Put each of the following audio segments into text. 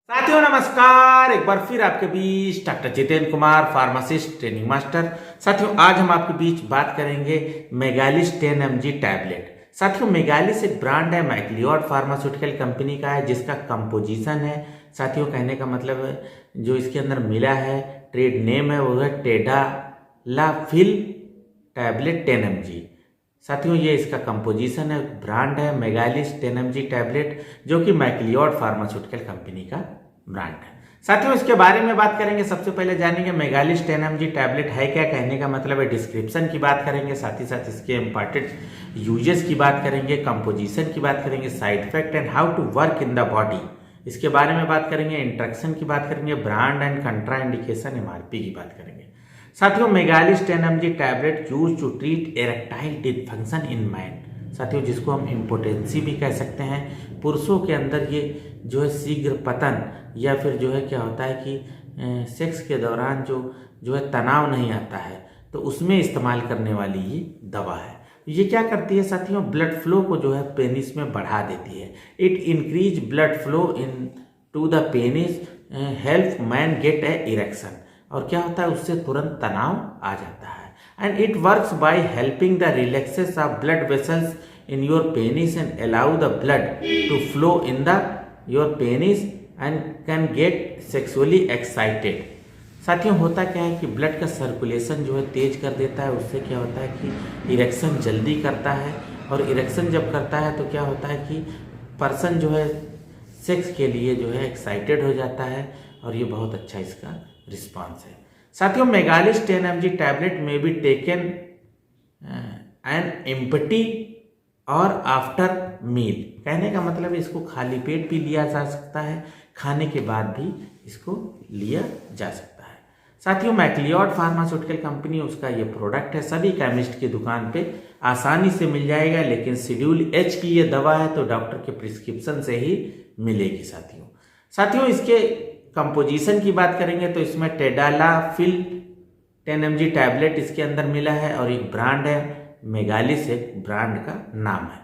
साथियों नमस्कार, एक बार फिर आपके बीच doctor Jitendra Kumar, pharmacist training master. साथियों आज हम आपके बीच बात करेंगे मेगालिस 10 mg टैबलेट। साथियों मेगालिस एक ब्रांड है, मैक्लियोड फार्मास्यूटिकल कंपनी का है, जिसका कंपोजिशन है साथियों कहने का मतलब है जो इसके अंदर मिला है, ट्रेड नेम है वो है टेडालाफिल टैबलेट 10 mg। साथियों ये इसका कंपोजिशन है, ब्रांड है मेगालिस 10 mg टैबलेट, जो कि मैक्लियोड फार्मास्यूटिकल कंपनी का ब्रांड है। साथियों इसके बारे में बात करेंगे, सबसे पहले जानेंगे मेगालिस 10 mg टैबलेट है क्या, कहने का मतलब है डिस्क्रिप्शन की बात करेंगे, साथ ही साथ इसके इम्पॉर्टेंट यूजेस की बात करेंगे, कंपोजिशन की बात करेंगे, side effect and how to work in the body इसके बारे में बात करेंगे, इंट्रक्शन की बात करेंगे, brand and contraindication MRP की बात करेंगे। साथियों Megalis 10 mg tablet use to treat erectile dysfunction in man, साथियों जिसको हम इम्पोटेंसी भी कह सकते हैं। पुरुषों के अंदर ये जो है शीघ्र पतन या फिर जो है क्या होता है कि सेक्स के दौरान जो है तनाव नहीं आता है, तो उसमें इस्तेमाल करने वाली ये दवा है। ये क्या करती है साथियों, ब्लड फ्लो को जो है पेनिस में बढ़ा देती है। It increase blood flow in to the penis, help man get a erection, और क्या होता है उससे तुरंत तनाव आ जाता है। And it works by helping the relaxes of blood vessels in your penis and allow the blood to flow in the your penis and can get sexually excited. साथियों होता क्या है कि ब्लड का सर्कुलेशन जो है तेज कर देता है, उससे क्या होता है कि इरेक्शन जल्दी करता है, और इरेक्शन जब करता है तो क्या होता है कि पर्सन जो है सेक्स के लिए जो है एक्साइटेड हो जाता है, और ये बहुत अच्छा इसका रिस्पांस है। साथियों मेगालिस 10 mg टैबलेट में बी टेकन एन एम्प्टी और आफ्टर मील, कहने का मतलब इसको खाली पेट भी लिया जा सकता है, खाने के बाद भी इसको लिया जा सकता है। साथियों मैक्लियोड फार्मास्यूटिकल कंपनी उसका ये प्रोडक्ट है, सभी केमिस्ट की दुकान पे आसानी से मिल जाएगा, लेकिन शेड्यूल एच की ये दवा है तो डॉक्टर के प्रिस्क्रिप्शन से ही मिलेगी। साथियों इसके कंपोजिशन की बात करेंगे तो इसमें टेडालाफिल 10 mg टैबलेट इसके अंदर मिला है, और एक ब्रांड है मेगालिस, एक ब्रांड का नाम है।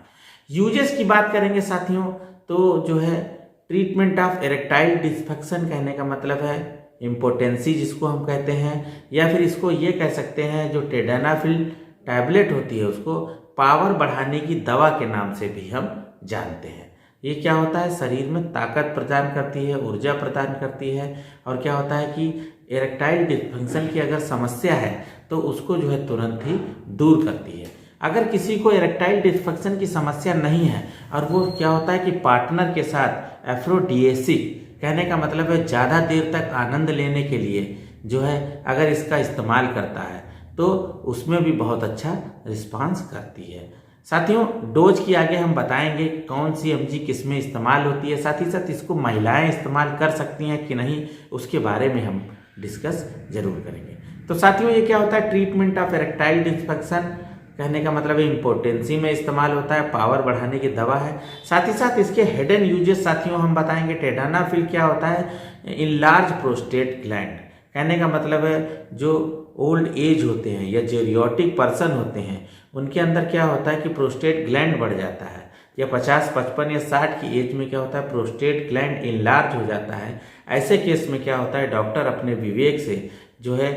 यूजेस की बात करेंगे साथियों तो जो है ट्रीटमेंट ऑफ इरेक्टाइल डिसफंक्शन, कहने का मतलब है इम्पोटेंसी जिसको हम कहते हैं, या फिर इसको ये कह सकते हैं जो टेडालाफिल टैबलेट होती है उसको पावर बढ़ाने की दवा के नाम से भी हम जानते हैं। ये क्या होता है, शरीर में ताकत प्रदान करती है, ऊर्जा प्रदान करती है, और क्या होता है कि इरेक्टाइल डिसफंक्शन की अगर समस्या है तो उसको जो है तुरंत ही दूर करती है। अगर किसी को इरेक्टाइल डिसफंक्शन की समस्या नहीं है और वो क्या होता है कि पार्टनर के साथ एफ्रोडिएसिक, कहने का मतलब है ज़्यादा देर तक आनंद लेने के लिए जो है अगर इसका इस्तेमाल करता है तो उसमें भी बहुत अच्छा रिस्पांस करती है। साथियों डोज की आगे हम बताएंगे कौन सी mg किस में इस्तेमाल होती है, साथ ही साथ इसको महिलाएं इस्तेमाल कर सकती हैं कि नहीं उसके बारे में हम डिस्कस जरूर करेंगे। तो साथियों ये क्या होता है, ट्रीटमेंट ऑफ इरेक्टाइल डिसफंक्शन, कहने का मतलब है इम्पोटेंसी में इस्तेमाल होता है, पावर बढ़ाने की दवा है। साथ ही साथ इसके हिडन यूजेस साथियों हम बताएंगे। टेडालाफिल क्या होता है, इन लार्ज प्रोस्टेट ग्लैंड, कहने का मतलब है जो ओल्ड एज होते हैं या जेरियोटिक पर्सन होते हैं उनके अंदर क्या होता है कि प्रोस्टेट ग्लैंड बढ़ जाता है, या 50, 55 या 60 की एज में क्या होता है प्रोस्टेट ग्लैंड इनलार्ज हो जाता है। ऐसे केस में क्या होता है डॉक्टर अपने विवेक से जो है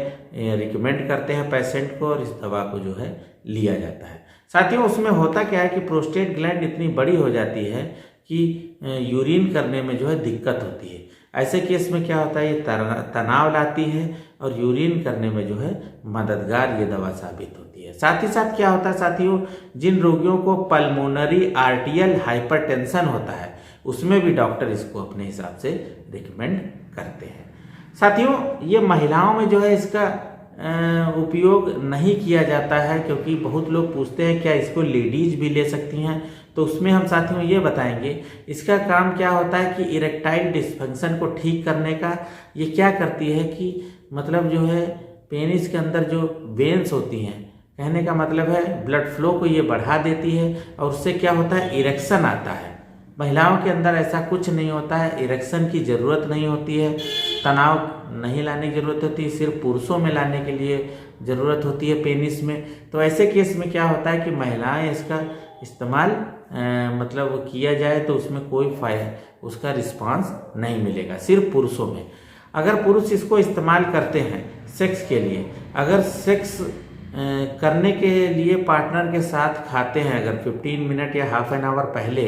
रिकमेंड करते हैं पेशेंट को, और इस दवा को जो है लिया जाता है। साथियों उसमें होता क्या है कि प्रोस्टेट ग्लैंड इतनी बड़ी हो जाती है कि यूरिन करने में जो है दिक्कत होती है। ऐसे केस में क्या होता है ये तनाव लाती है, और यूरिन करने में जो है मददगार ये दवा साबित होती है। साथ ही साथ क्या होता है साथियों, जिन रोगियों को पल्मोनरी आर्टियल हाइपरटेंशन होता है उसमें भी डॉक्टर इसको अपने हिसाब से रिकमेंड करते हैं। साथियों ये महिलाओं में जो है इसका उपयोग नहीं किया जाता है, क्योंकि बहुत लोग पूछते हैं क्या इसको लेडीज भी ले सकती हैं, तो उसमें हम साथियों ये बताएंगे इसका काम क्या होता है कि इरेक्टाइल डिसफंक्शन को ठीक करने का ये क्या करती है कि मतलब जो है पेनिस के अंदर जो वेन्स होती हैं, कहने का मतलब है ब्लड फ्लो को ये बढ़ा देती है, और उससे क्या होता है इरेक्शन आता है। महिलाओं के अंदर ऐसा कुछ नहीं होता है, इरेक्शन की ज़रूरत नहीं होती है, तनाव नहीं लाने की ज़रूरत होती है, सिर्फ पुरुषों में लाने के लिए ज़रूरत होती है पेनिस में। तो ऐसे केस में क्या होता है कि महिलाएं इसका इस्तेमाल मतलब किया जाए तो उसमें कोई उसका रिस्पांस नहीं मिलेगा, सिर्फ पुरुषों में। अगर पुरुष इसको इस्तेमाल करते हैं सेक्स के लिए, अगर सेक्स करने के लिए पार्टनर के साथ खाते हैं अगर 15 मिनट या हाफ एन आवर पहले,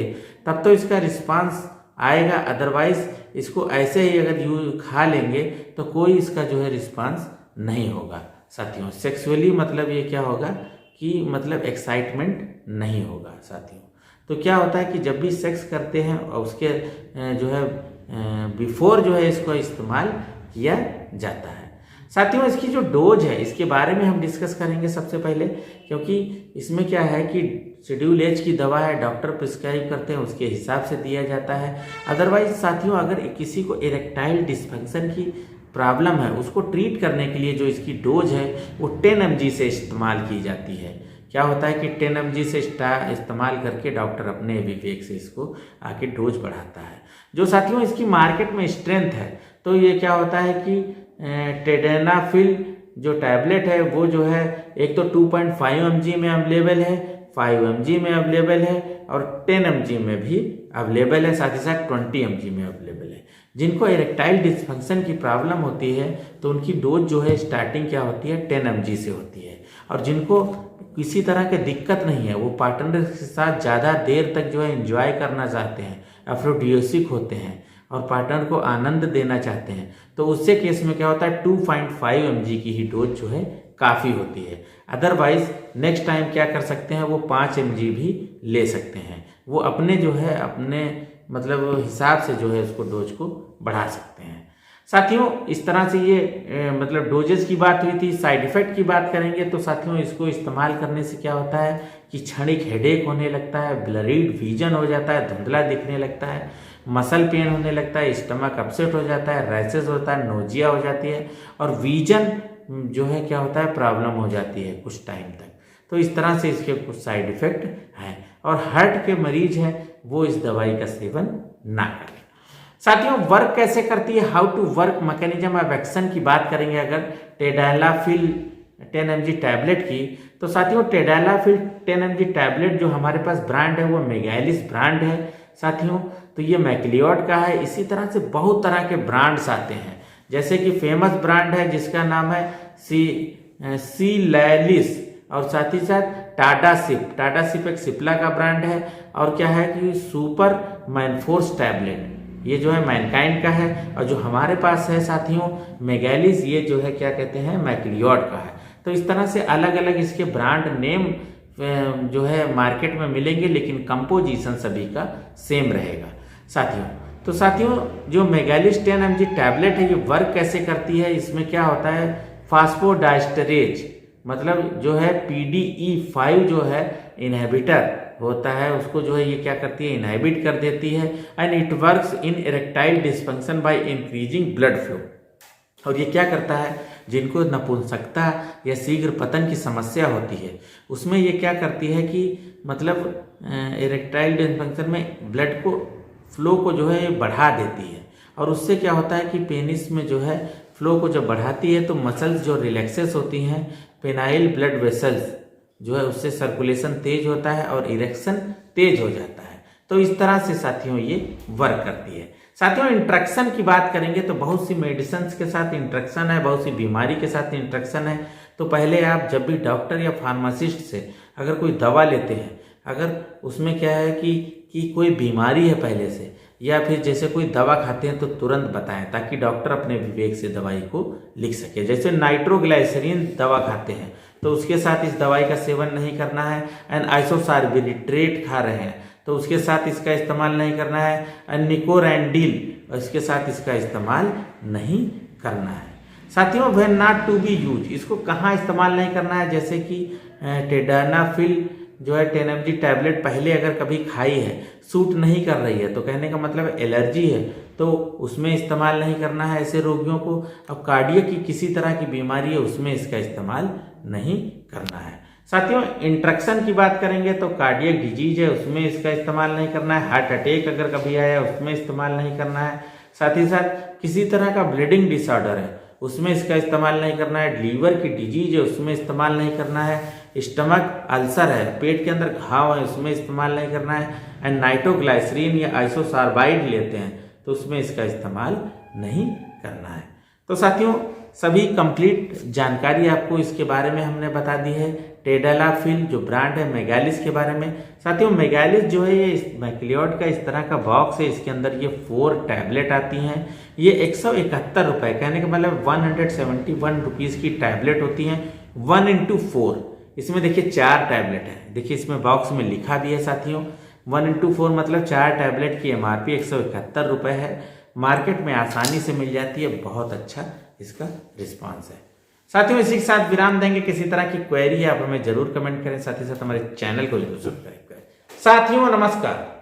तब तो इसका रिस्पांस आएगा। अदरवाइज इसको ऐसे ही अगर खा लेंगे तो कोई इसका जो है रिस्पांस नहीं होगा साथियों। सेक्सुअली मतलब ये क्या होगा कि मतलब एक्साइटमेंट नहीं होगा साथियों। तो क्या होता है कि जब भी सेक्स करते हैं और उसके जो है बिफोर जो है इसको इस्तेमाल किया जाता है साथियों। इसकी जो डोज है इसके बारे में हम डिस्कस करेंगे सबसे पहले, क्योंकि इसमें क्या है कि शेड्यूल एच की दवा है, डॉक्टर प्रिस्क्राइब करते हैं, उसके हिसाब से दिया जाता है। अदरवाइज साथियों अगर किसी को इरेक्टाइल डिस्फंक्शन की प्रॉब्लम है, उसको ट्रीट करने के लिए जो इसकी डोज है वो 10 mg से इस्तेमाल की जाती है। क्या होता है कि 10 mg से इस्तेमाल करके डॉक्टर अपने विवेक से इसको आके डोज बढ़ाता है। जो साथियों इसकी मार्केट में स्ट्रेंथ है, तो ये क्या होता है कि टेडेनाफिल जो टैबलेट है वो जो है एक तो 2.5 mg में अवेलेबल है, 5 mg में अवेलेबल है और 10 mg में भी अवेलेबल है, साथ ही साथ 20 mg में अवेलेबल है। जिनको इरेक्टाइल डिस्फंक्शन की प्रॉब्लम होती है तो उनकी डोज जो है स्टार्टिंग क्या होती है 10 mg से होती है। और जिनको किसी तरह की दिक्कत नहीं है, वो पार्टनर के साथ ज़्यादा देर तक जो है एंजॉय करना चाहते हैं, अफ्रोडियोसिक होते हैं और पार्टनर को आनंद देना चाहते हैं, तो उससे केस में क्या होता है 2.5 mg की ही डोज जो है काफ़ी होती है। अदरवाइज नेक्स्ट टाइम क्या कर सकते हैं, वो 5 mg भी ले सकते हैं। वो अपने जो है अपने मतलब हिसाब से जो है उसको डोज को बढ़ा सकते हैं साथियों। इस तरह से ये मतलब डोजेस की बात हुई थी। साइड इफेक्ट की बात करेंगे तो साथियों इसको इस्तेमाल करने से क्या होता है कि क्षणिक हेडेक होने लगता है, ब्लरीड विजन हो जाता है, धुंधला दिखने लगता है, मसल पेन होने लगता है, स्टमक अपसेट हो जाता है, रैसेस होता है, नोजिया हो जाती है और विजन जो है क्या होता है प्रॉब्लम हो जाती है कुछ टाइम तक। तो इस तरह से इसके कुछ साइड इफेक्ट हैं और हार्ट के मरीज हैं वो इस दवाई का सेवन ना करें साथियों। वर्क कैसे करती है, how to work, mechanism of action की बात करेंगे अगर टेडालाफिल 10 mg टैबलेट की, तो साथियों टेडालाफिल 10 mg टैबलेट जो हमारे पास ब्रांड है वो मेगालिस ब्रांड है साथियों। तो ये मैक्लियोड का है। इसी तरह से बहुत तरह के ब्रांड्स आते हैं, जैसे कि फेमस ब्रांड है जिसका नाम है सी लैलिस और साथ ही साथ टाटा सिप एक सिप्ला का ब्रांड है। और क्या है कि सुपर मैनफोर्स टैबलेट ये जो है मैनकाइंड का है और जो हमारे पास है साथियों मेगालिस ये जो है क्या कहते हैं मैक्लियोड का है। तो इस तरह से अलग अलग इसके ब्रांड नेम जो है मार्केट में मिलेंगे, लेकिन कंपोजिशन सभी का सेम रहेगा साथियों। तो साथियों जो मेगालिस 10 mg टैबलेट है ये वर्क कैसे करती है, इसमें क्या होता है फास्फोडाइस्टरेज मतलब जो है PDE5 जो है इनहिबिटर होता है, उसको जो है ये क्या करती है इनहिबिट कर देती है। And it works in erectile dysfunction by increasing blood flow. और ये क्या करता है जिनको नपुंसकता या शीघ्र पतन की समस्या होती है उसमें ये क्या करती है कि मतलब इरेक्टाइल डिस्फंक्शन में ब्लड को फ्लो को जो है बढ़ा देती है। और उससे क्या होता है कि पेनिस में जो है फ्लो को जब बढ़ाती है तो मसल्स जो रिलैक्सेस होती हैं, पेनाइल ब्लड वेसल्स जो है उससे सर्कुलेशन तेज होता है और इरेक्शन तेज हो जाता है। तो इस तरह से साथियों ये वर्क करती है। साथियों इंट्रैक्शन की बात करेंगे तो बहुत सी मेडिसिन के साथ इंट्रैक्शन है, बहुत सी बीमारी के साथ इंट्रैक्शन है। तो पहले आप जब भी डॉक्टर या फार्मासिस्ट से अगर कोई दवा लेते हैं, अगर उसमें क्या है कि कोई बीमारी है पहले से या फिर जैसे कोई दवा खाते हैं तो तुरंत बताएं ताकि डॉक्टर अपने विवेक से दवाई को लिख सके। जैसे नाइट्रोग्लाइसरीन दवा खाते हैं तो उसके साथ इस दवाई का सेवन नहीं करना है। एंड आइसोसार्बिट्रेट खा रहे हैं तो उसके साथ इसका इस्तेमाल नहीं करना है। एंड निकोरैंडिल इसके साथ इसका इस्तेमाल नहीं करना है साथियों। When not to be use, इसको कहाँ इस्तेमाल नहीं करना है, जैसे कि टेडानाफिल जो है 10 mg टैबलेट पहले अगर कभी खाई है सूट नहीं कर रही है तो कहने का मतलब एलर्जी है तो उसमें इस्तेमाल नहीं करना है ऐसे रोगियों को। अब कार्डियक की किसी तरह की बीमारी है उसमें इसका इस्तेमाल नहीं करना है साथियों। इंट्रैक्शन की बात करेंगे तो कार्डियक डिजीज है उसमें इसका इस्तेमाल नहीं करना है। हार्ट अटैक अगर कभी आया उसमें इस्तेमाल नहीं करना है। साथ ही साथ किसी तरह का ब्लीडिंग डिसऑर्डर है उसमें इसका इस्तेमाल नहीं करना है। लीवर की डिजीज है उसमें इस्तेमाल नहीं करना है। स्टमक अल्सर है, पेट के अंदर घाव है, उसमें इस्तेमाल नहीं करना है। एंड नाइट्रोग्लाइसरीन या आइसोसार्बाइड लेते हैं तो उसमें इसका इस्तेमाल नहीं करना है। तो साथियों सभी कंप्लीट जानकारी आपको इसके बारे में हमने बता दी है। टेडालाफिल जो ब्रांड है मेगालिस के बारे में। साथियों मेगालिस जो है ये मैक्लियोड का इस तरह का बॉक्स है, इसके अंदर ये 4 टैबलेट आती हैं। ये 171 रुपये, कहने का मतलब 171 रुपीज़ की टैबलेट होती हैं 1x4। इसमें देखिए 4 टैबलेट है, देखिए इसमें बॉक्स में लिखा भी है साथियों 1x4 मतलब 4 टैबलेट की MRP 171 रुपये है। मार्केट में आसानी से मिल जाती है, बहुत अच्छा इसका रिस्पांस है। साथियों इसी के साथ विराम देंगे। किसी तरह की क्वेरी है आप हमें जरूर कमेंट करें, साथ ही साथ हमारे चैनल को जरूर सब्सक्राइब करें। साथियों नमस्कार।